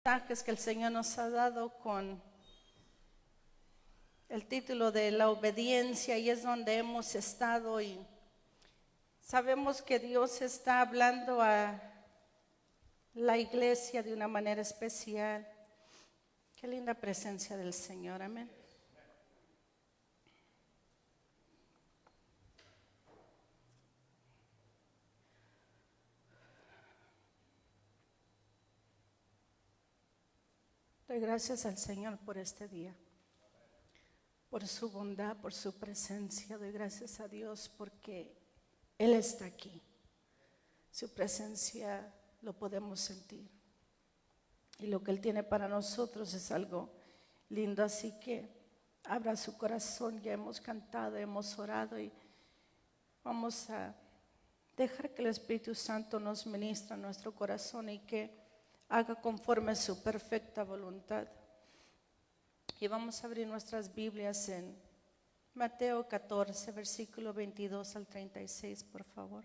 Mensajes que el Señor nos ha dado con el título de la obediencia, y es donde hemos estado, y sabemos que Dios está hablando a la iglesia de una manera especial. Qué linda presencia del Señor, amén. Doy gracias al Señor por este día, por su bondad, por su presencia. Doy gracias a Dios porque Él está aquí. Su presencia lo podemos sentir. Y lo que Él tiene para nosotros es algo lindo. Así que abra su corazón. Ya hemos cantado, hemos orado y vamos a dejar que el Espíritu Santo nos ministre en nuestro corazón y que haga conforme a su perfecta voluntad. Y vamos a abrir nuestras Biblias en Mateo 14, versículo 22 al 36, por favor.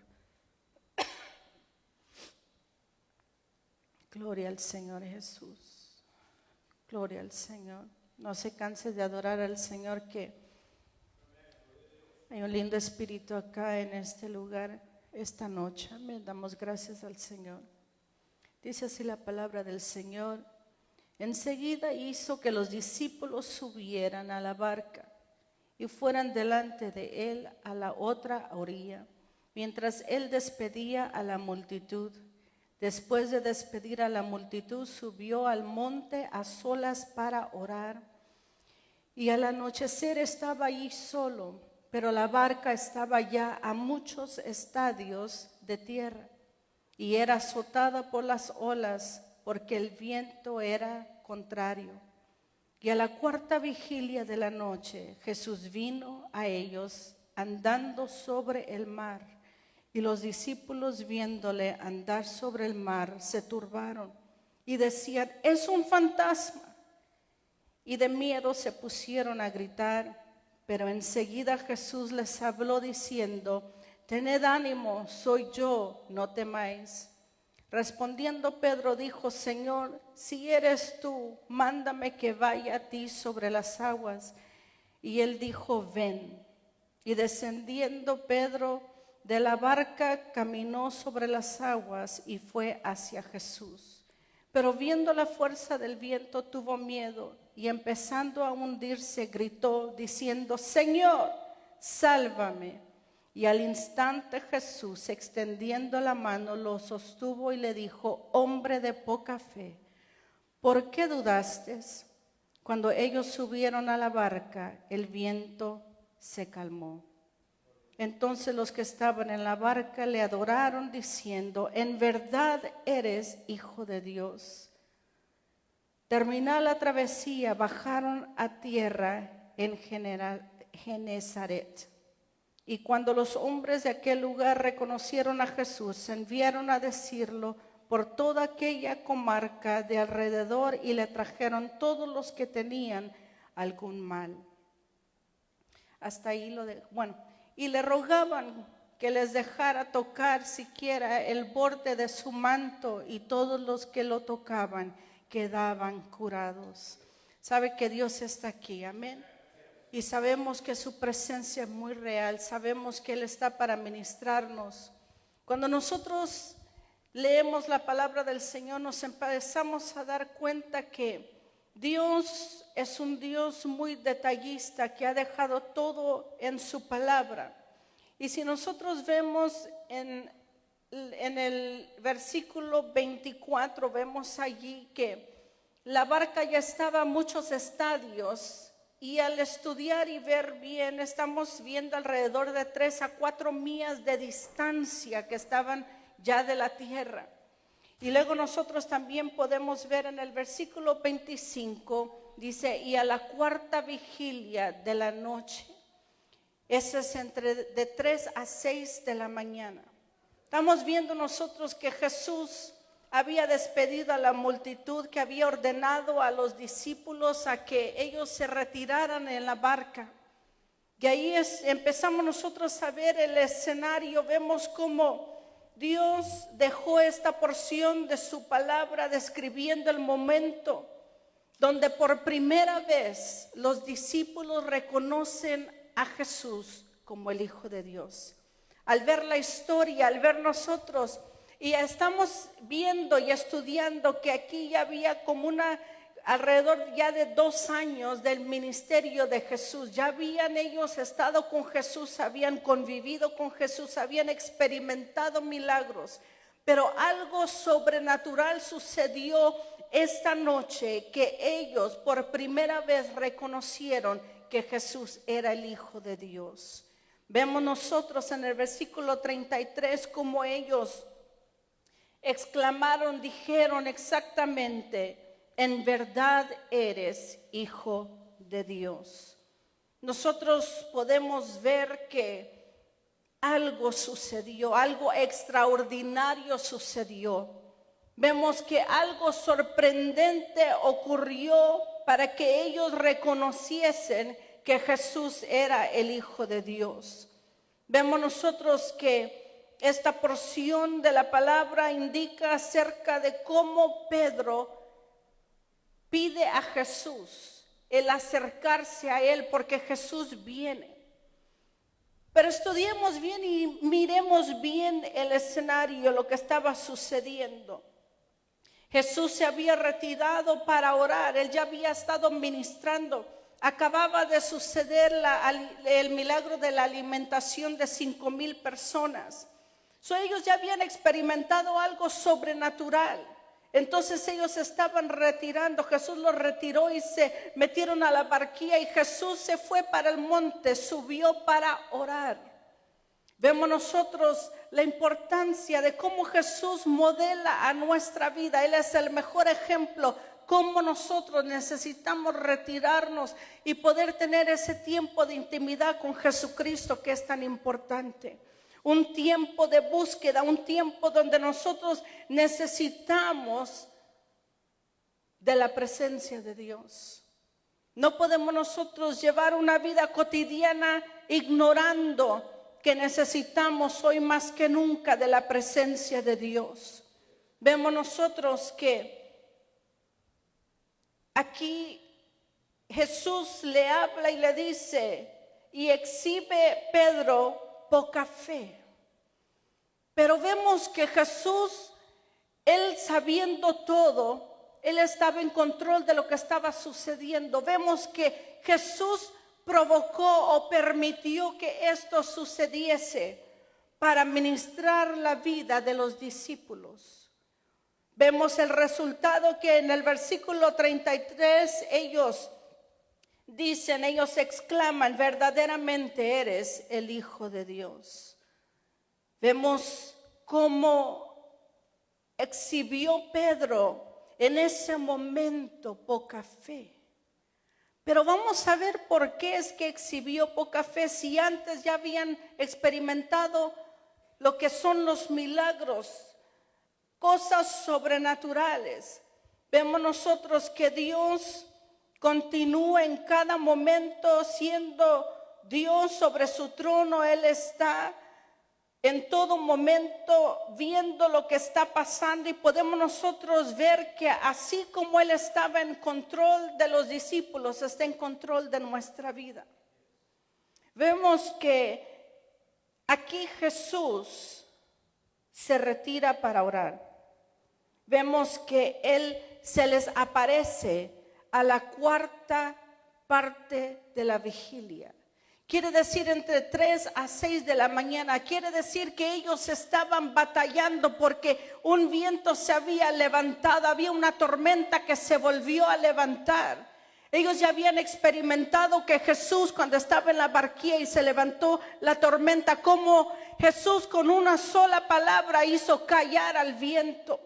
Gloria al Señor Jesús. Gloria al Señor. No se canse de adorar al Señor, que hay un lindo espíritu acá en este lugar esta noche. Amén. Damos gracias al Señor. Dice así la palabra del Señor. Enseguida hizo que los discípulos subieran a la barca y fueran delante de él a la otra orilla, mientras él despedía a la multitud. Después de despedir a la multitud, subió al monte a solas para orar. Y al anochecer estaba allí solo, pero la barca estaba ya a muchos estadios de tierra y era azotada por las olas, porque el viento era contrario. Y a la cuarta vigilia de la noche, Jesús vino a ellos andando sobre el mar. Y los discípulos, viéndole andar sobre el mar, se turbaron y decían: es un fantasma. Y de miedo se pusieron a gritar. Pero enseguida Jesús les habló diciendo: tened ánimo, soy yo, no temáis. Respondiendo Pedro dijo: Señor, si eres tú, mándame que vaya a ti sobre las aguas. Y él dijo: ven. Y descendiendo Pedro de la barca, caminó sobre las aguas y fue hacia Jesús. Pero viendo la fuerza del viento, tuvo miedo, y empezando a hundirse, gritó diciendo: Señor, sálvame. Y al instante Jesús, extendiendo la mano, lo sostuvo y le dijo: hombre de poca fe, ¿por qué dudaste? Cuando ellos subieron a la barca, el viento se calmó. Entonces los que estaban en la barca le adoraron diciendo: en verdad eres Hijo de Dios. Terminada la travesía, bajaron a tierra en Genezaret. Y cuando los hombres de aquel lugar reconocieron a Jesús, enviaron a decirlo por toda aquella comarca de alrededor y le trajeron todos los que tenían algún mal. Hasta ahí y le rogaban que les dejara tocar siquiera el borde de su manto, y todos los que lo tocaban quedaban curados. ¿Sabe que Dios está aquí? Amén. Y sabemos que su presencia es muy real, sabemos que Él está para ministrarnos. Cuando nosotros leemos la palabra del Señor, nos empezamos a dar cuenta que Dios es un Dios muy detallista, que ha dejado todo en su palabra. Y si nosotros vemos en el versículo 24, vemos allí que la barca ya estaba a muchos estadios. Y al estudiar y ver bien, estamos viendo alrededor de 3 a 4 millas de distancia que estaban ya de la tierra. Y luego nosotros también podemos ver en el versículo 25, dice: y a la cuarta vigilia de la noche. Eso es de 3 a 6 de la mañana. Estamos viendo nosotros que Jesús había despedido a la multitud, que había ordenado a los discípulos a que ellos se retiraran en la barca. Y ahí empezamos nosotros a ver el escenario. Vemos cómo Dios dejó esta porción de su palabra describiendo el momento donde por primera vez los discípulos reconocen a Jesús como el Hijo de Dios. Al ver la historia, al ver nosotros, y estamos viendo y estudiando que aquí ya había como alrededor ya de 2 años del ministerio de Jesús. Ya habían ellos estado con Jesús, habían convivido con Jesús, habían experimentado milagros. Pero algo sobrenatural sucedió esta noche, que ellos por primera vez reconocieron que Jesús era el Hijo de Dios. Vemos nosotros en el versículo 33 como ellos exclamaron, dijeron exactamente: en verdad eres Hijo de Dios. Nosotros podemos ver que algo sucedió, algo extraordinario sucedió. Vemos que algo sorprendente ocurrió para que ellos reconociesen que Jesús era el Hijo de Dios. Vemos nosotros que esta porción de la palabra indica acerca de cómo Pedro pide a Jesús el acercarse a él, porque Jesús viene. Pero estudiemos bien y miremos bien el escenario, lo que estaba sucediendo. Jesús se había retirado para orar, él ya había estado ministrando. Acababa de suceder el milagro de la alimentación de 5,000 personas. Ellos ya habían experimentado algo sobrenatural. Entonces ellos estaban retirando, Jesús los retiró y se metieron a la barquilla, y Jesús se fue para el monte, subió para orar. Vemos nosotros la importancia de cómo Jesús modela a nuestra vida. Él es el mejor ejemplo, cómo nosotros necesitamos retirarnos y poder tener ese tiempo de intimidad con Jesucristo, que es tan importante. Un tiempo de búsqueda, un tiempo donde nosotros necesitamos de la presencia de Dios. No podemos nosotros llevar una vida cotidiana ignorando que necesitamos hoy más que nunca de la presencia de Dios. Vemos nosotros que aquí Jesús le habla y le dice, y exhibe Pedro poca fe. Pero vemos que Jesús, él sabiendo todo, él estaba en control de lo que estaba sucediendo. Vemos que Jesús provocó o permitió que esto sucediese para ministrar la vida de los discípulos. Vemos el resultado que en el versículo 33 ellos dicen, ellos exclaman, verdaderamente eres el Hijo de Dios. Vemos cómo exhibió Pedro en ese momento poca fe. Pero vamos a ver por qué es que exhibió poca fe, si antes ya habían experimentado lo que son los milagros, cosas sobrenaturales. Vemos nosotros que Dios continúa en cada momento siendo Dios sobre su trono. Él está en todo momento viendo lo que está pasando, y podemos nosotros ver que así como Él estaba en control de los discípulos, está en control de nuestra vida. Vemos que aquí Jesús se retira para orar. Vemos que Él se les aparece a la 4ª parte de la vigilia. Quiere decir entre 3 a 6 de la mañana. Quiere decir que ellos estaban batallando porque un viento se había levantado, había una tormenta que se volvió a levantar. Ellos ya habían experimentado que Jesús, cuando estaba en la barquilla y se levantó la tormenta, como Jesús con una sola palabra hizo callar al viento.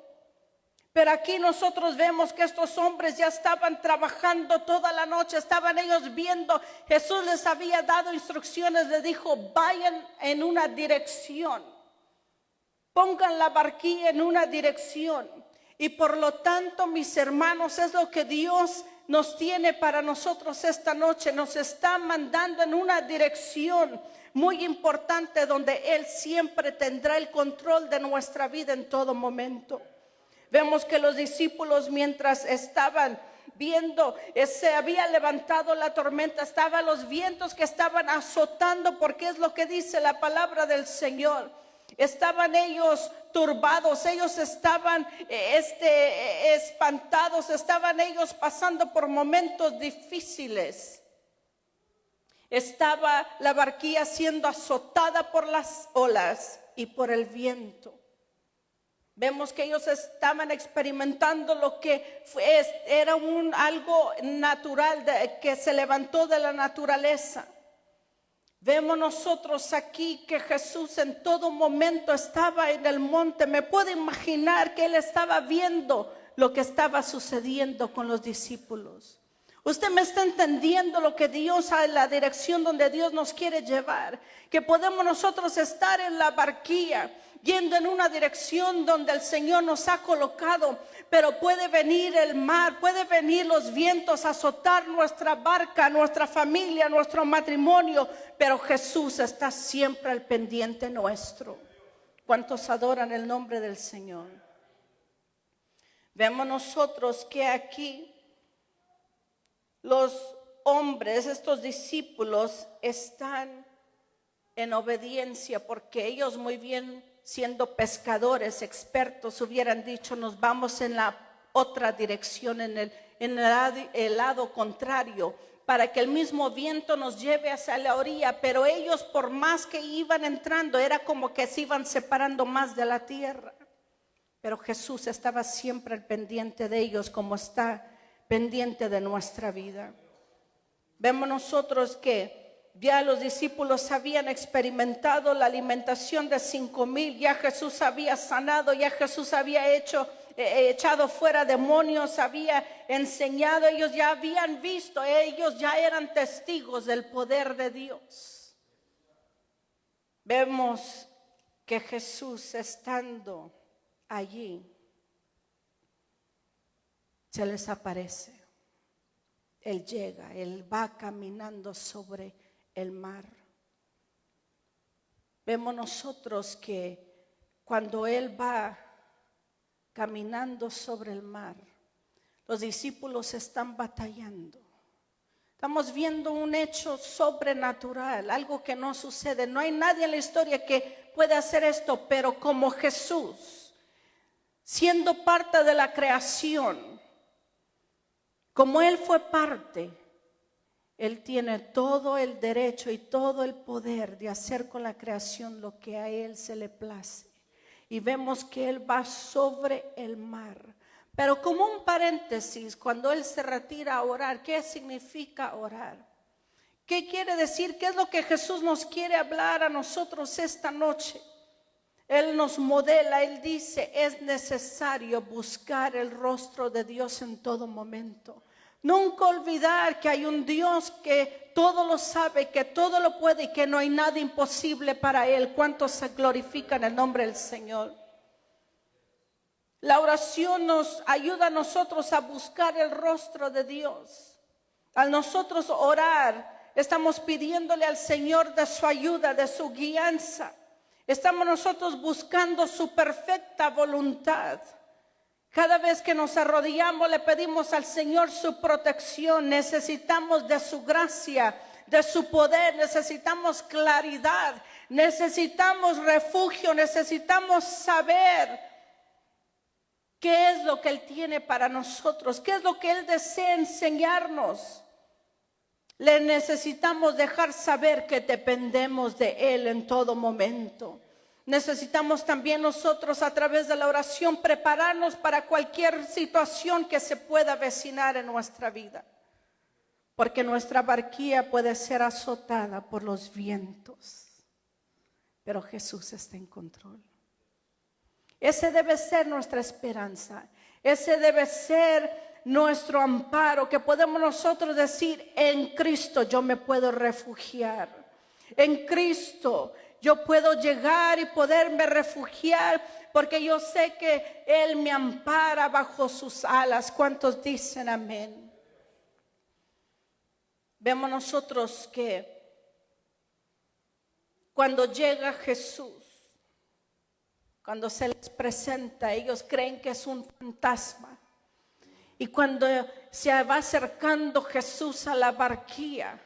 Pero aquí nosotros vemos que estos hombres ya estaban trabajando toda la noche, estaban ellos viendo. Jesús les había dado instrucciones, les dijo, vayan en una dirección, pongan la barquilla en una dirección. Y por lo tanto, mis hermanos, es lo que Dios nos tiene para nosotros esta noche, nos está mandando en una dirección muy importante donde Él siempre tendrá el control de nuestra vida en todo momento. Vemos que los discípulos, mientras estaban viendo, se había levantado la tormenta, estaban los vientos que estaban azotando, porque es lo que dice la palabra del Señor. Estaban ellos turbados, ellos estaban espantados, estaban ellos pasando por momentos difíciles. Estaba la barquilla siendo azotada por las olas y por el viento. Vemos que ellos estaban experimentando lo que era algo natural que se levantó de la naturaleza. Vemos nosotros aquí que Jesús en todo momento estaba en el monte. Me puedo imaginar que Él estaba viendo lo que estaba sucediendo con los discípulos. Usted me está entendiendo lo que Dios, la dirección donde Dios nos quiere llevar. Que podemos nosotros estar en la barquilla, yendo en una dirección donde el Señor nos ha colocado, pero puede venir el mar, puede venir los vientos a azotar nuestra barca, nuestra familia, nuestro matrimonio, pero Jesús está siempre al pendiente nuestro. ¿Cuántos adoran el nombre del Señor? Vemos nosotros que aquí los hombres, estos discípulos, están en obediencia, porque ellos muy bien, siendo pescadores expertos, hubieran dicho: nos vamos en la otra dirección, en el lado contrario, para que el mismo viento nos lleve hacia la orilla. Pero ellos, por más que iban entrando, era como que se iban separando más de la tierra. Pero Jesús estaba siempre al pendiente de ellos, como está pendiente de nuestra vida. Vemos nosotros que ya los discípulos habían experimentado la alimentación de 5,000, ya Jesús había sanado, ya Jesús había echado fuera demonios, había enseñado, ellos ya habían visto, ellos ya eran testigos del poder de Dios. Vemos que Jesús, estando allí, se les aparece. Él llega, Él va caminando sobre el mar. Vemos nosotros que cuando Él va caminando sobre el mar, los discípulos están batallando. Estamos viendo un hecho sobrenatural, algo que no sucede. No hay nadie en la historia que pueda hacer esto, pero como Jesús, siendo parte de la creación, como Él fue parte, Él tiene todo el derecho y todo el poder de hacer con la creación lo que a Él se le place. Y vemos que Él va sobre el mar. Pero como un paréntesis, cuando Él se retira a orar, ¿qué significa orar? ¿Qué quiere decir? ¿Qué es lo que Jesús nos quiere hablar a nosotros esta noche? Él nos modela, Él dice: es necesario buscar el rostro de Dios en todo momento. Nunca olvidar que hay un Dios que todo lo sabe, que todo lo puede y que no hay nada imposible para Él. ¿Cuántos se glorifican el nombre del Señor? La oración nos ayuda a nosotros a buscar el rostro de Dios. Al nosotros orar, estamos pidiéndole al Señor de su ayuda, de su guianza. Estamos nosotros buscando su perfecta voluntad. Cada vez que nos arrodillamos, le pedimos al Señor su protección. Necesitamos de su gracia, de su poder. Necesitamos claridad, necesitamos refugio, necesitamos saber qué es lo que Él tiene para nosotros, qué es lo que Él desea enseñarnos. Le necesitamos dejar saber que dependemos de Él en todo momento. Necesitamos también nosotros, a través de la oración, prepararnos para cualquier situación que se pueda avecinar en nuestra vida. Porque nuestra barquilla puede ser azotada por los vientos, pero Jesús está en control. Ese debe ser nuestra esperanza. Ese debe ser nuestro amparo, que podemos nosotros decir: en Cristo yo me puedo refugiar. En Cristo yo puedo llegar y poderme refugiar, porque yo sé que Él me ampara bajo sus alas. ¿Cuántos dicen amén? vemos nosotros que cuando llega Jesús, cuando se les presenta, ellos creen que es un fantasma. Y cuando se va acercando Jesús a la barquilla,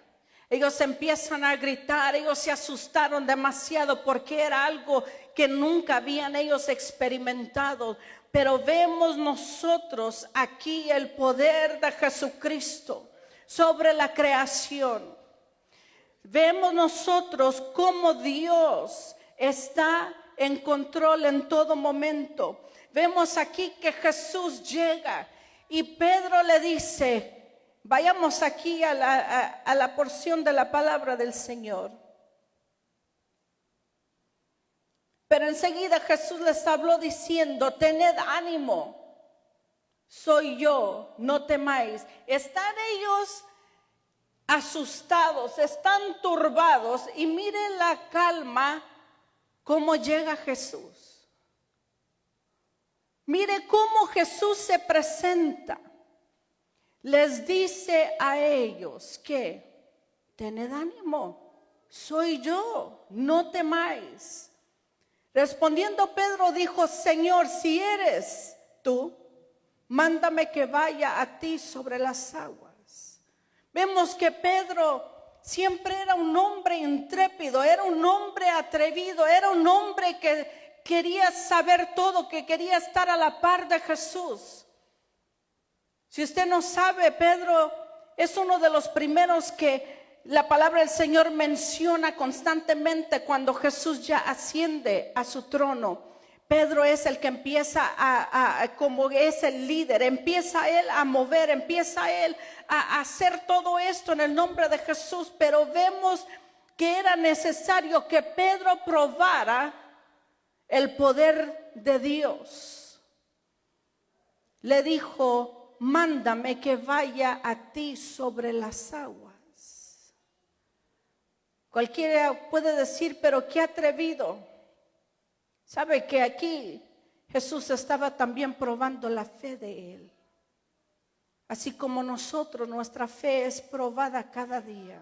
ellos empiezan a gritar, ellos se asustaron demasiado porque era algo que nunca habían ellos experimentado. Pero vemos nosotros aquí el poder de Jesucristo sobre la creación. Vemos nosotros cómo Dios está en control en todo momento. Vemos aquí que Jesús llega y Pedro le dice, vayamos aquí a la porción de la palabra del Señor. Pero enseguida Jesús les habló diciendo, tened ánimo, soy yo, no temáis. Están ellos asustados, están turbados y miren la calma cómo llega Jesús. Mire cómo Jesús se presenta. Les dice a ellos que tened ánimo, soy yo, no temáis. Respondiendo Pedro dijo, Señor, si eres tú, mándame que vaya a ti sobre las aguas. Vemos que Pedro siempre era un hombre intrépido, era un hombre atrevido, era un hombre que quería saber todo, que quería estar a la par de Jesús. Si usted no sabe, Pedro es uno de los primeros que la palabra del Señor menciona constantemente cuando Jesús ya asciende a su trono. Pedro es el que empieza como es el líder, empieza él a mover, empieza él a hacer todo esto en el nombre de Jesús. Pero vemos que era necesario que Pedro probara el poder de Dios. Le dijo, mándame que vaya a ti sobre las aguas. Cualquiera puede decir, pero qué atrevido. Sabe que aquí Jesús estaba también probando la fe de él. Así como nosotros, nuestra fe es probada cada día.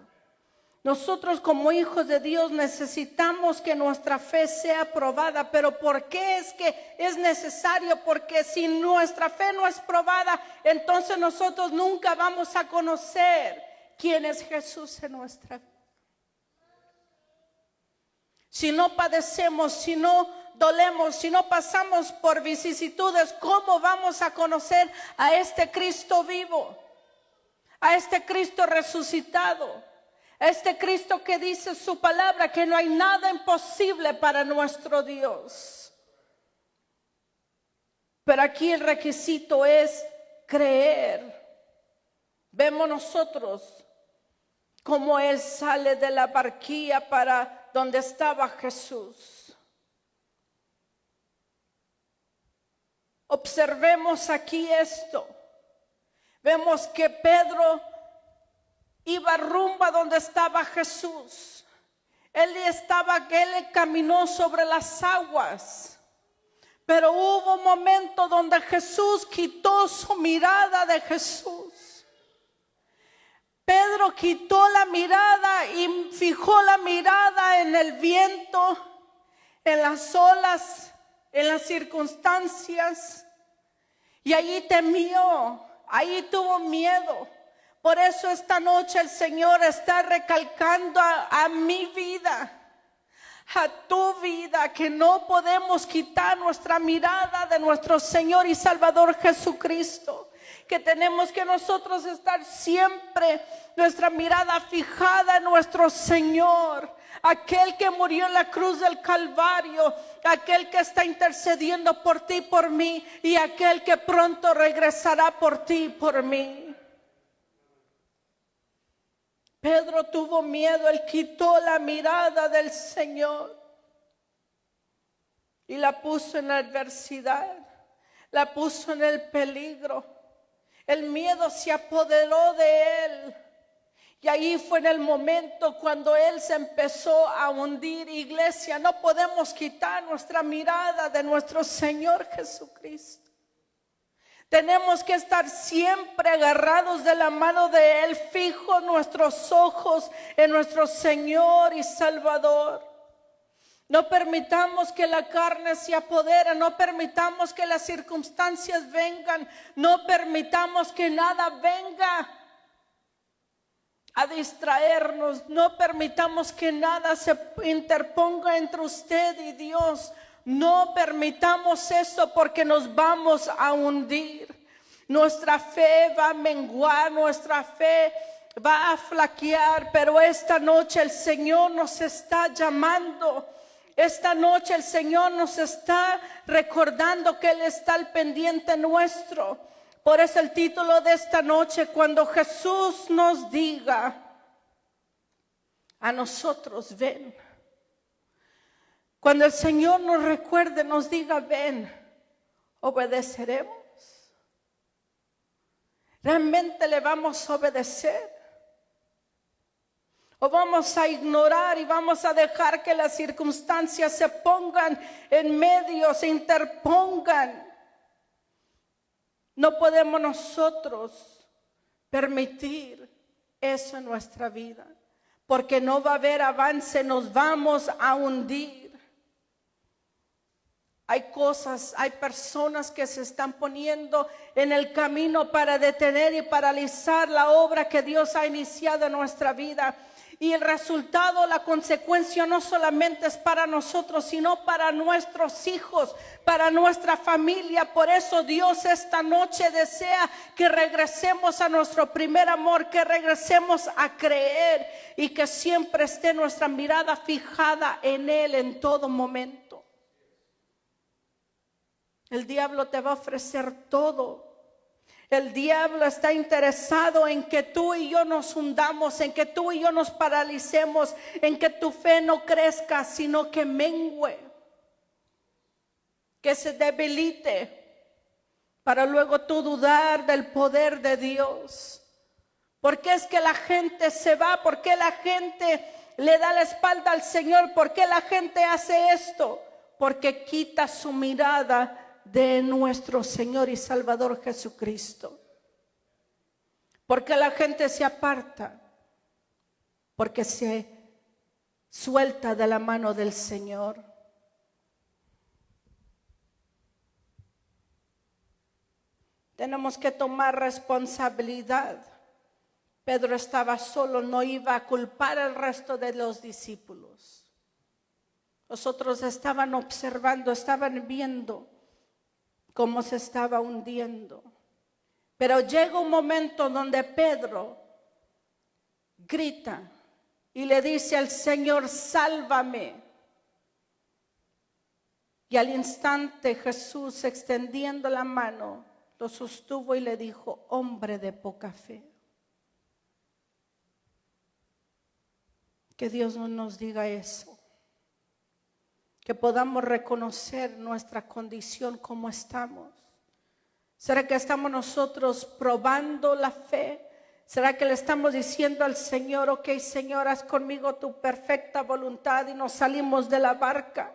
Nosotros como hijos de Dios necesitamos que nuestra fe sea probada. Pero ¿por qué es que es necesario? Porque si nuestra fe no es probada, entonces nosotros nunca vamos a conocer quién es Jesús en nuestra vida. Si no padecemos, si no dolemos, si no pasamos por vicisitudes, ¿cómo vamos a conocer a este Cristo vivo? A este Cristo resucitado, a este Cristo que dice su palabra que no hay nada imposible para nuestro Dios. Pero aquí el requisito es creer. Vemos nosotros cómo Él sale de la barquilla para donde estaba Jesús. Observemos aquí esto. Vemos que Pedro iba rumbo a donde estaba Jesús. Él caminó sobre las aguas. Pero hubo un momento donde Jesús quitó su mirada de Jesús. Pedro quitó la mirada y fijó la mirada en el viento, en las olas, en las circunstancias. Y allí temió, ahí tuvo miedo. Por eso esta noche el Señor está recalcando a mi vida, a tu vida, que no podemos quitar nuestra mirada de nuestro Señor y Salvador Jesucristo. Que tenemos que nosotros estar siempre nuestra mirada fijada en nuestro Señor, aquel que murió en la cruz del Calvario, aquel que está intercediendo por ti y por mí, y aquel que pronto regresará por ti y por mí. Pedro tuvo miedo, él quitó la mirada del Señor y la puso en la adversidad, la puso en el peligro. El miedo se apoderó de él. Y ahí fue en el momento cuando él se empezó a hundir. Iglesia, no podemos quitar nuestra mirada de nuestro Señor Jesucristo. Tenemos que estar siempre agarrados de la mano de Él, fijos nuestros ojos en nuestro Señor y Salvador. No permitamos que la carne se apodere, no permitamos que las circunstancias vengan, no permitamos que nada venga a distraernos, no permitamos que nada se interponga entre usted y Dios. No permitamos eso porque nos vamos a hundir. Nuestra fe va a menguar, nuestra fe va a flaquear, pero esta noche el Señor nos está llamando. Esta noche el Señor nos está recordando que Él está al pendiente nuestro. Por eso el título de esta noche: cuando Jesús nos diga a nosotros, ven. Cuando el Señor nos recuerde, nos diga, ven, obedeceremos. ¿Realmente le vamos a obedecer? ¿O vamos a ignorar y vamos a dejar que las circunstancias se pongan en medio, se interpongan? No podemos nosotros permitir eso en nuestra vida, porque no va a haber avance, nos vamos a hundir. Hay cosas, hay personas que se están poniendo en el camino para detener y paralizar la obra que Dios ha iniciado en nuestra vida. Y el resultado, la consecuencia no solamente es para nosotros, sino para nuestros hijos, para nuestra familia. Por eso Dios esta noche desea que regresemos a nuestro primer amor, que regresemos a creer y que siempre esté nuestra mirada fijada en Él en todo momento. El diablo te va a ofrecer todo. El diablo está interesado en que tú y yo nos hundamos, en que tú y yo nos paralicemos, en que tu fe no crezca, sino que mengüe, que se debilite, para luego tú dudar del poder de Dios. ¿Por qué es que la gente se va? ¿Por qué la gente le da la espalda al Señor? ¿Por qué la gente hace esto? Porque quita su mirada de nuestro Señor y Salvador Jesucristo. Porque la gente se aparta, porque se suelta de la mano del Señor. Tenemos que tomar responsabilidad. Pedro estaba solo, no iba a culpar al resto de los discípulos. Los otros estaban observando, estaban viendo cómo se estaba hundiendo. Pero llega un momento donde Pedro grita y le dice al Señor, sálvame. Y al instante Jesús, extendiendo la mano, lo sostuvo y le dijo, hombre de poca fe. Que Dios no nos diga eso. Que podamos reconocer nuestra condición como estamos. ¿Será que estamos nosotros probando la fe? ¿Será que le estamos diciendo al Señor, ok, Señor, haz conmigo tu perfecta voluntad, y nos salimos de la barca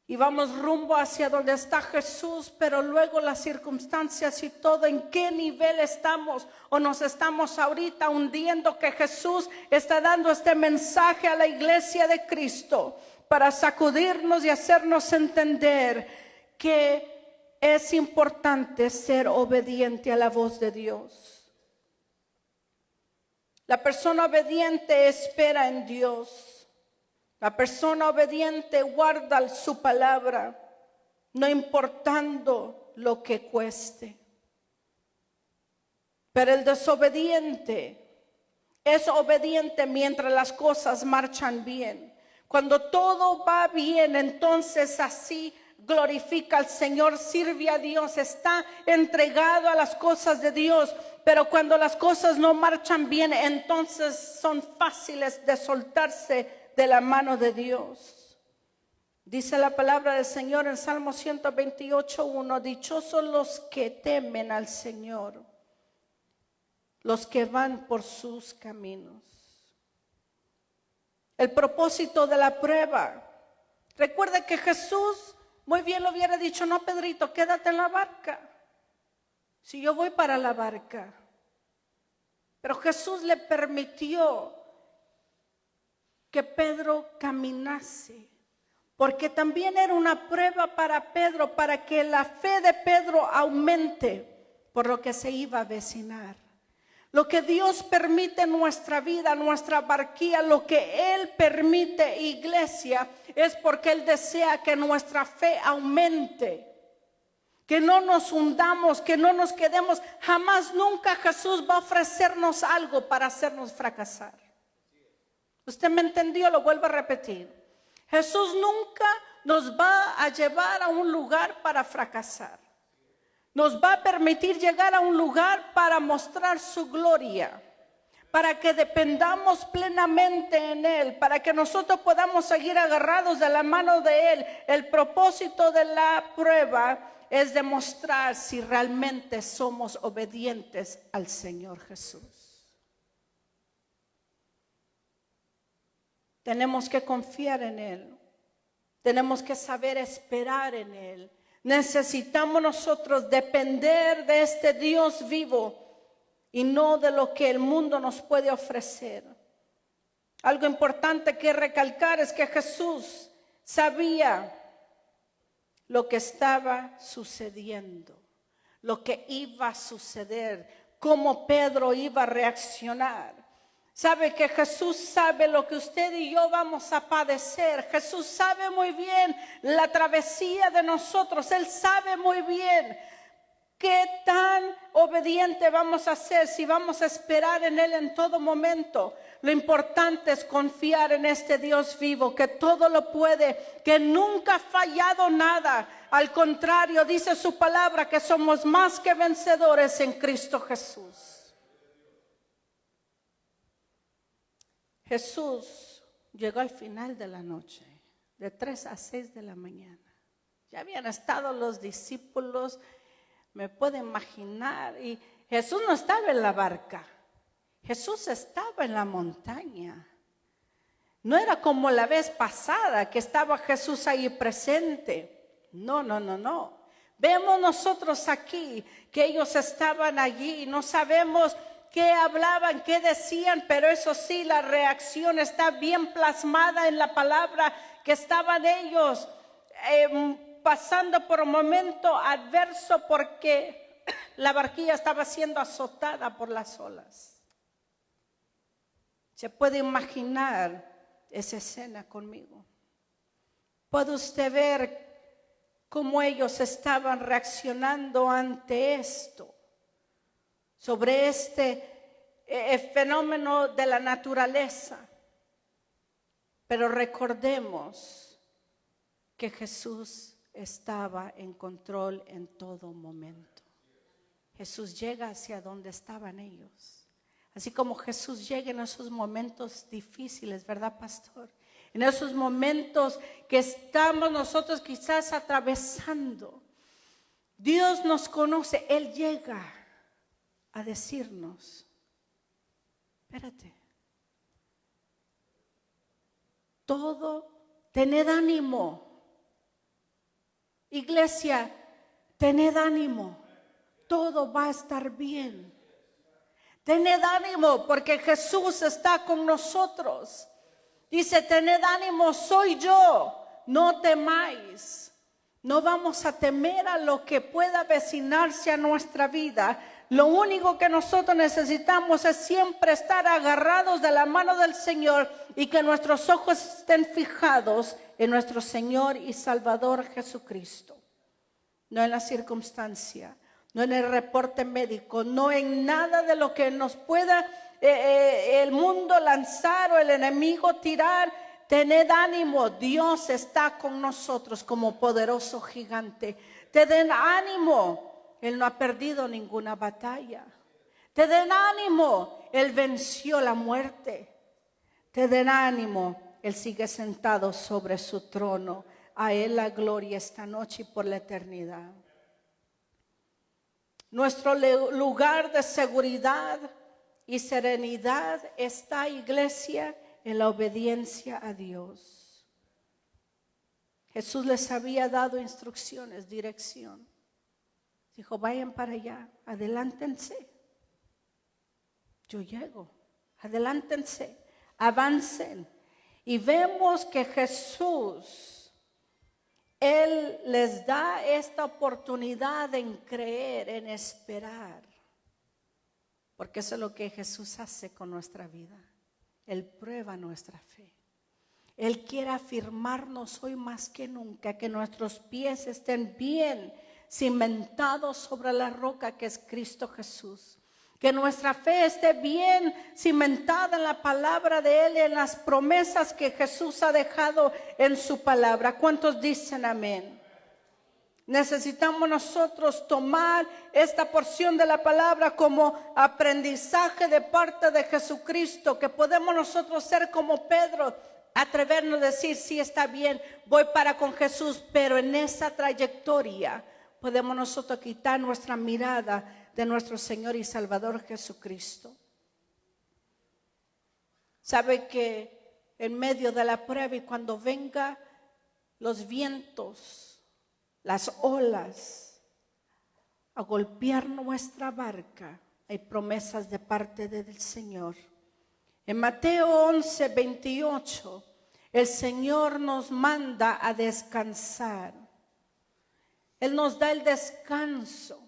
y vamos rumbo hacia donde está Jesús, pero luego las circunstancias y todo, ¿en qué nivel estamos? ¿O nos estamos ahorita hundiendo, que Jesús está dando este mensaje a la iglesia de Cristo para sacudirnos y hacernos entender que es importante ser obediente a la voz de Dios? La persona obediente espera en Dios. La persona obediente guarda su palabra, no importando lo que cueste. Pero el desobediente es obediente mientras las cosas marchan bien. Cuando todo va bien, entonces así glorifica al Señor, sirve a Dios, está entregado a las cosas de Dios. Pero cuando las cosas no marchan bien, entonces son fáciles de soltarse de la mano de Dios. Dice la palabra del Señor en Salmo 128:1, dichosos los que temen al Señor, los que van por sus caminos. El propósito de la prueba. Recuerda que Jesús muy bien lo hubiera dicho, no, Pedrito, quédate en la barca. si yo voy para la barca? Pero Jesús le permitió que Pedro caminase, porque también era una prueba para Pedro, para que la fe de Pedro aumente por lo que se iba a avecinar. Lo que Dios permite en nuestra vida, nuestra barquilla, lo que Él permite, iglesia, es porque Él desea que nuestra fe aumente. Que no nos hundamos, que no nos quedemos. Jamás, nunca Jesús va a ofrecernos algo para hacernos fracasar. ¿Usted me entendió? Lo vuelvo a repetir. Jesús nunca nos va a llevar a un lugar para fracasar. Nos va a permitir llegar a un lugar para mostrar su gloria, para que dependamos plenamente en Él, para que nosotros podamos seguir agarrados de la mano de Él. El propósito de la prueba es demostrar si realmente somos obedientes al Señor Jesús. Tenemos que confiar en Él. Tenemos que saber esperar en Él. Necesitamos nosotros depender de este Dios vivo y no de lo que el mundo nos puede ofrecer. Algo importante que recalcar es que Jesús sabía lo que estaba sucediendo, lo que iba a suceder, cómo Pedro iba a reaccionar. Sabe que Jesús sabe lo que usted y yo vamos a padecer. Jesús sabe muy bien la travesía de nosotros. Él sabe muy bien qué tan obediente vamos a ser, si vamos a esperar en Él en todo momento. Lo importante es confiar en este Dios vivo, que todo lo puede, que nunca ha fallado nada. Al contrario, dice su palabra que somos más que vencedores en Cristo Jesús. Jesús llegó al final de la noche, de 3 a 6 de la mañana. Ya habían estado los discípulos, me puedo imaginar, y Jesús no estaba en la barca. Jesús estaba en la montaña. No era como la vez pasada que estaba Jesús ahí presente. No. Vemos nosotros aquí que ellos estaban allí. No sabemos qué hablaban, qué decían, pero eso sí, la reacción está bien plasmada en la palabra, que estaban ellos pasando por un momento adverso porque la barquilla estaba siendo azotada por las olas. ¿Se puede imaginar esa escena conmigo? ¿Puede usted ver cómo ellos estaban reaccionando ante esto? Sobre este fenómeno de la naturaleza. Pero recordemos que Jesús estaba en control en todo momento. Jesús llega hacia donde estaban ellos. Así como Jesús llega en esos momentos difíciles, ¿verdad, pastor? En esos momentos que estamos nosotros quizás atravesando. Dios nos conoce, Él llega a decirnos, espérate, tened ánimo. Iglesia, tened ánimo, todo va a estar bien. Tened ánimo porque Jesús está con nosotros. Dice, tened ánimo, soy yo, no temáis. No vamos a temer a lo que pueda avecinarse a nuestra vida. Lo único que nosotros necesitamos es siempre estar agarrados de la mano del Señor y que nuestros ojos estén fijados en nuestro Señor y Salvador Jesucristo. No en la circunstancia, no en el reporte médico, no en nada de lo que nos pueda el mundo lanzar o el enemigo tirar. Tened ánimo, Dios está con nosotros como poderoso gigante. Tened ánimo. Él no ha perdido ninguna batalla. Te den ánimo, Él venció la muerte. Te den ánimo, Él sigue sentado sobre su trono. A Él la gloria esta noche y por la eternidad. Nuestro lugar de seguridad y serenidad está, iglesia, en la obediencia a Dios. Jesús les había dado instrucciones, dirección. Dijo, vayan para allá, adelántense. Yo llego, adelántense, avancen. Y vemos que Jesús, Él les da esta oportunidad en creer, en esperar. Porque eso es lo que Jesús hace con nuestra vida. Él prueba nuestra fe. Él quiere afirmarnos hoy más que nunca que nuestros pies estén bien cimentados sobre la roca que es Cristo Jesús. Que nuestra fe esté bien cimentada en la palabra de Él y en las promesas que Jesús ha dejado en su palabra. ¿Cuántos dicen amén? Necesitamos nosotros tomar esta porción de la palabra como aprendizaje de parte de Jesucristo, que podemos nosotros ser como Pedro, atrevernos a decir, sí, está bien, voy para con Jesús, pero en esa trayectoria podemos nosotros quitar nuestra mirada de nuestro Señor y Salvador Jesucristo. Sabe que en medio de la prueba y cuando vengan los vientos, las olas a golpear nuestra barca, hay promesas de parte del Señor. En Mateo 11:28, el Señor nos manda a descansar. Él nos da el descanso.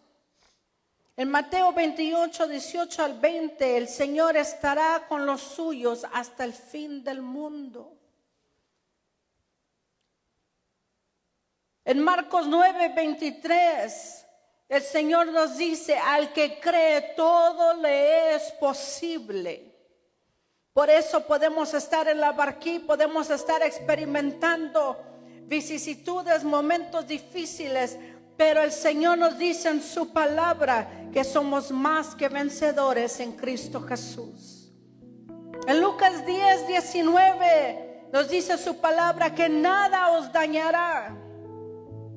En Mateo 28, 18 al 20, el Señor estará con los suyos hasta el fin del mundo. En Marcos 9, 23, el Señor nos dice, al que cree todo le es posible. Por eso podemos estar en la barquilla, podemos estar experimentando vicisitudes, momentos difíciles, pero el Señor nos dice en su palabra que somos más que vencedores en Cristo Jesús. En Lucas 10, 19 nos dice su palabra que nada os dañará.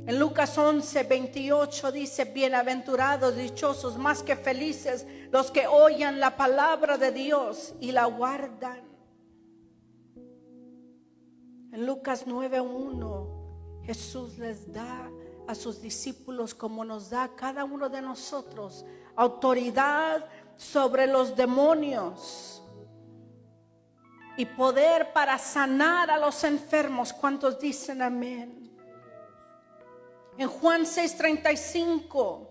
En Lucas 11, 28 dice, bienaventurados, dichosos, más que felices, los que oyen la palabra de Dios y la guardan. En Lucas 9:1 Jesús les da a sus discípulos, como nos da a cada uno de nosotros, autoridad sobre los demonios y poder para sanar a los enfermos. ¿Cuántos dicen amén? En Juan 6:35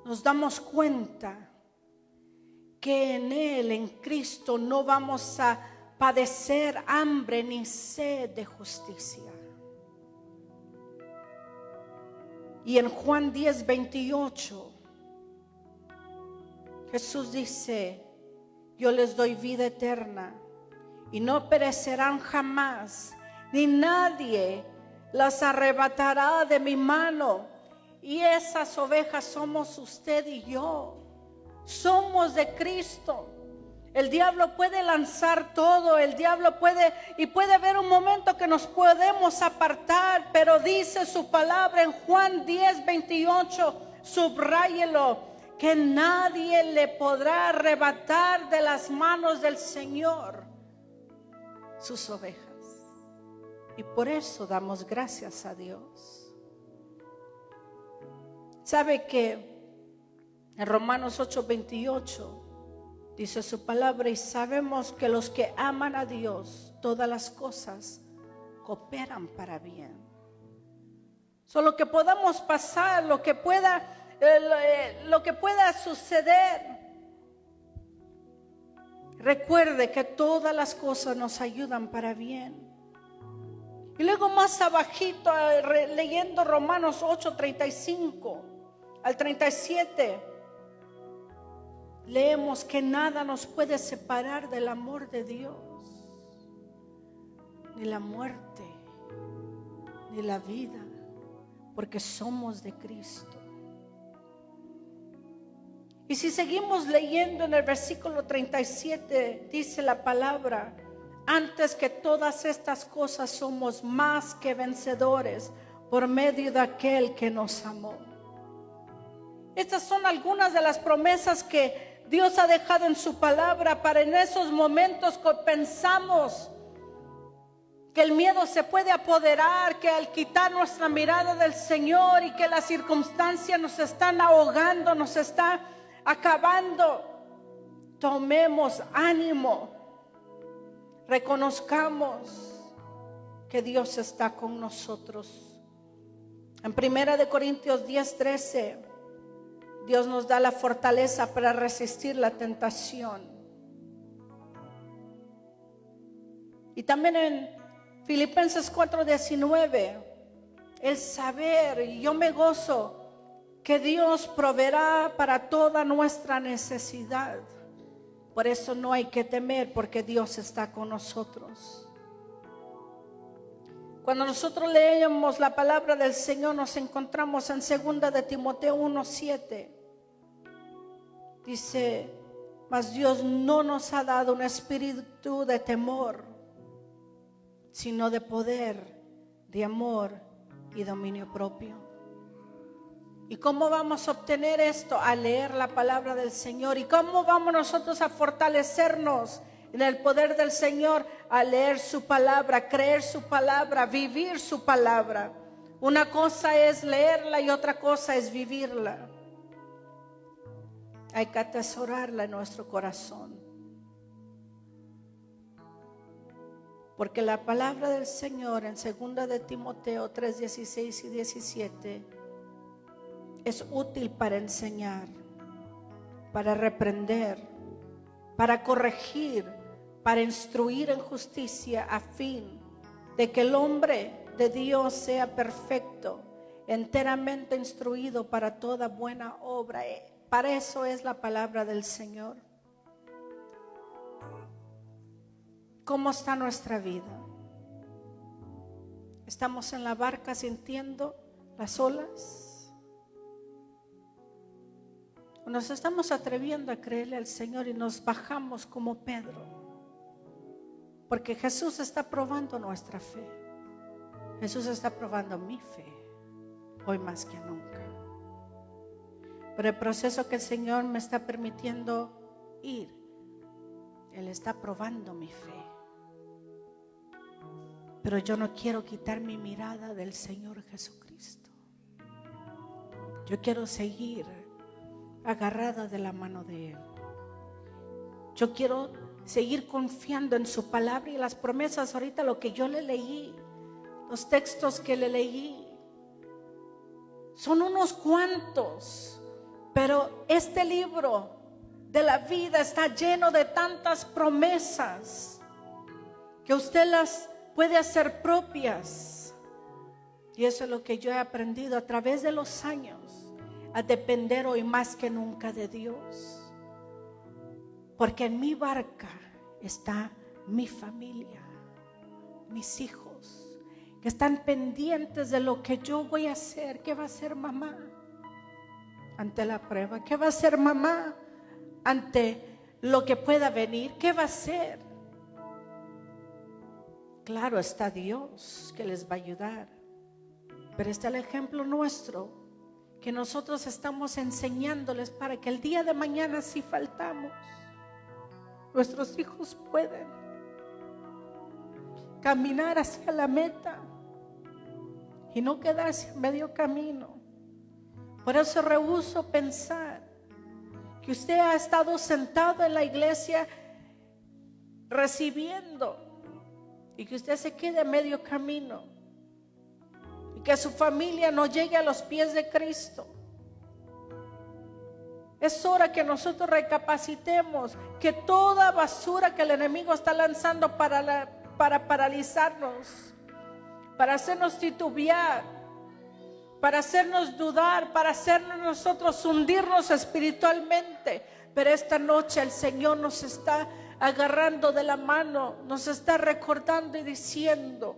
nos damos cuenta que en Él, en Cristo, no vamos a padecer hambre ni sed de justicia. Y en Juan 10:28 Jesús dice, yo les doy vida eterna y no perecerán jamás, ni nadie las arrebatará de mi mano. Y esas ovejas somos usted y yo. Somos de Cristo. El diablo puede lanzar todo, el diablo puede haber un momento que nos podemos apartar, pero dice su palabra en Juan 10:28, subráyelo, que nadie le podrá arrebatar de las manos del Señor sus ovejas. Y por eso damos gracias a Dios. ¿Sabe que en Romanos 8:28 dice su palabra, y sabemos que los que aman a Dios, todas las cosas cooperan para bien? Solo que podamos pasar, lo que pueda suceder, recuerde que todas las cosas nos ayudan para bien. Y luego más abajito, leyendo Romanos 8:35 al 37, leemos que nada nos puede separar del amor de Dios, ni la muerte, ni la vida, porque somos de Cristo. Y si seguimos leyendo en el versículo 37, dice la palabra, antes que todas estas cosas somos más que vencedores por medio de aquel que nos amó. Estas son algunas de las promesas que Dios ha dejado en su palabra para en esos momentos que pensamos que el miedo se puede apoderar, que al quitar nuestra mirada del Señor y que las circunstancias nos están ahogando, nos está acabando, tomemos ánimo, reconozcamos que Dios está con nosotros. En 1 Corintios 10:13, Dios nos da la fortaleza para resistir la tentación. Y también en Filipenses 4:19, el saber, y yo me gozo que Dios proveerá para toda nuestra necesidad. Por eso no hay que temer, porque Dios está con nosotros. Cuando nosotros leemos la palabra del Señor, nos encontramos en 2 de Timoteo 1:7. Dice: mas Dios no nos ha dado un espíritu de temor, sino de poder, de amor y dominio propio. ¿Y cómo vamos a obtener esto? A leer la palabra del Señor. ¿Y cómo vamos nosotros a fortalecernos en el poder del Señor? A leer su palabra, creer su palabra, vivir su palabra. Una cosa es leerla y otra cosa es vivirla. Hay que atesorarla en nuestro corazón. Porque la palabra del Señor en 2 de Timoteo 3:16 y 17 es útil para enseñar, para reprender, para corregir, para instruir en justicia, a fin de que el hombre de Dios sea perfecto, enteramente instruido para toda buena obra. Para eso es la palabra del Señor. ¿Cómo está nuestra vida? ¿Estamos en la barca sintiendo las olas? ¿O nos estamos atreviendo a creerle al Señor y nos bajamos como Pedro? Porque Jesús está probando nuestra fe. Jesús está probando mi fe hoy más que nunca. Pero el proceso que el Señor me está permitiendo ir, Él está probando mi fe. Pero yo no quiero quitar mi mirada del Señor Jesucristo. Yo quiero seguir agarrada de la mano de Él. Yo quiero seguir confiando en su palabra y las promesas. Ahorita lo que yo le leí, los textos que le leí, son unos cuantos, pero este libro de la vida está lleno de tantas promesas que usted las puede hacer propias. Y eso es lo que yo he aprendido a través de los años, a depender hoy más que nunca de Dios. Porque en mi barca está mi familia, mis hijos, que están pendientes de lo que yo voy a hacer. ¿Qué va a hacer mamá ante la prueba? ¿Qué va a hacer mamá ante lo que pueda venir? ¿Qué va a hacer? Claro, está Dios que les va a ayudar, pero está el ejemplo nuestro, que nosotros estamos enseñándoles para que el día de mañana, si faltamos, nuestros hijos pueden caminar hacia la meta y no quedarse a medio camino. Por eso rehúso pensar que usted ha estado sentado en la iglesia recibiendo y que usted se quede a medio camino y que su familia no llegue a los pies de Cristo. Es hora que nosotros recapacitemos que toda basura que el enemigo está lanzando para paralizarnos, para hacernos titubear, para hacernos dudar, para hacernos nosotros hundirnos espiritualmente. Pero esta noche el Señor nos está agarrando de la mano, nos está recordando y diciendo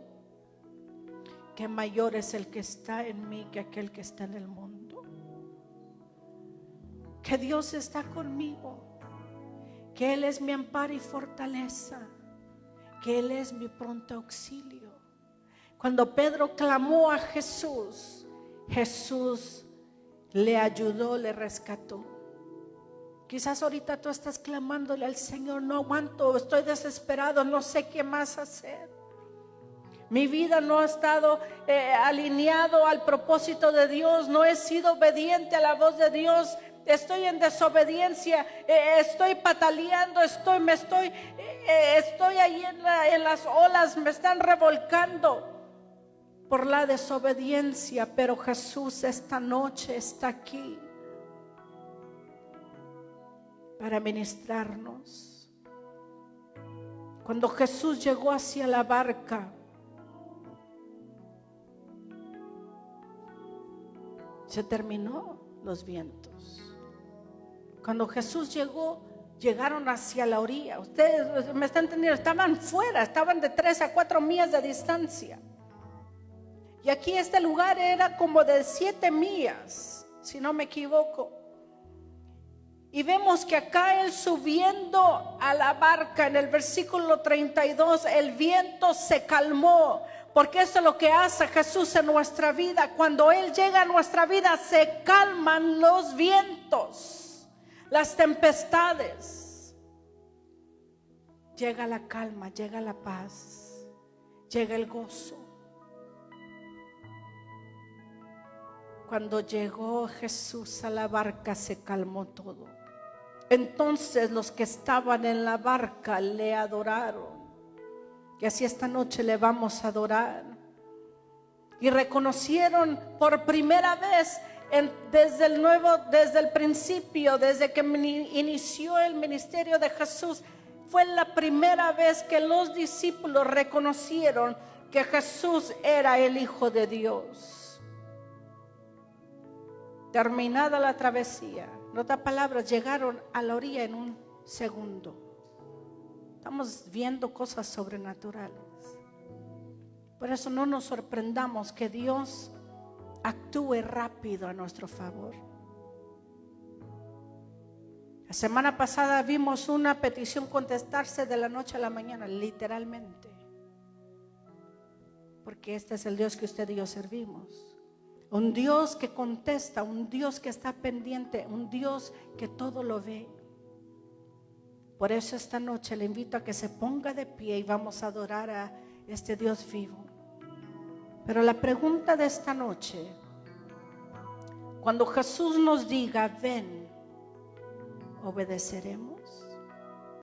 que mayor es el que está en mí que aquel que está en el mundo. Que Dios está conmigo, que Él es mi amparo y fortaleza, que Él es mi pronto auxilio. Cuando Pedro clamó a Jesús, Jesús le ayudó, le rescató. Quizás ahorita tú estás clamándole al Señor: no aguanto, estoy desesperado, no sé qué más hacer. Mi vida no ha estado alineado al propósito de Dios. No he sido obediente a la voz de Dios. Estoy en desobediencia. Estoy pataleando. Estoy ahí en las olas. Me están revolcando por la desobediencia. Pero Jesús esta noche está aquí para ministrarnos. Cuando Jesús llegó hacia la barca, se terminó los vientos. Cuando Jesús llegaron hacia la orilla. Ustedes me están entendiendo, estaban fuera, estaban de 3 a 4 millas de distancia. Y aquí este lugar era como de 7 millas, si no me equivoco. Y vemos que acá él subiendo a la barca, en el versículo 32, el viento se calmó. Porque eso es lo que hace Jesús en nuestra vida. Cuando Él llega a nuestra vida, se calman los vientos, las tempestades. Llega la calma, llega la paz, llega el gozo. Cuando llegó Jesús a la barca, se calmó todo. Entonces los que estaban en la barca le adoraron. Y así esta noche le vamos a adorar. Y reconocieron por primera vez desde el principio, desde que inició el ministerio de Jesús, fue la primera vez que los discípulos reconocieron que Jesús era el Hijo de Dios. Terminada la travesía, en otras palabras, llegaron a la orilla en un segundo. Estamos viendo cosas sobrenaturales. Por eso no nos sorprendamos que Dios actúe rápido a nuestro favor. La semana pasada vimos una petición contestarse de la noche a la mañana, literalmente. Porque este es el Dios que usted y yo servimos. Un Dios que contesta, un Dios que está pendiente, un Dios que todo lo ve. Por eso esta noche le invito a que se ponga de pie y vamos a adorar a este Dios vivo. Pero la pregunta de esta noche, cuando Jesús nos diga, ven, ¿obedeceremos?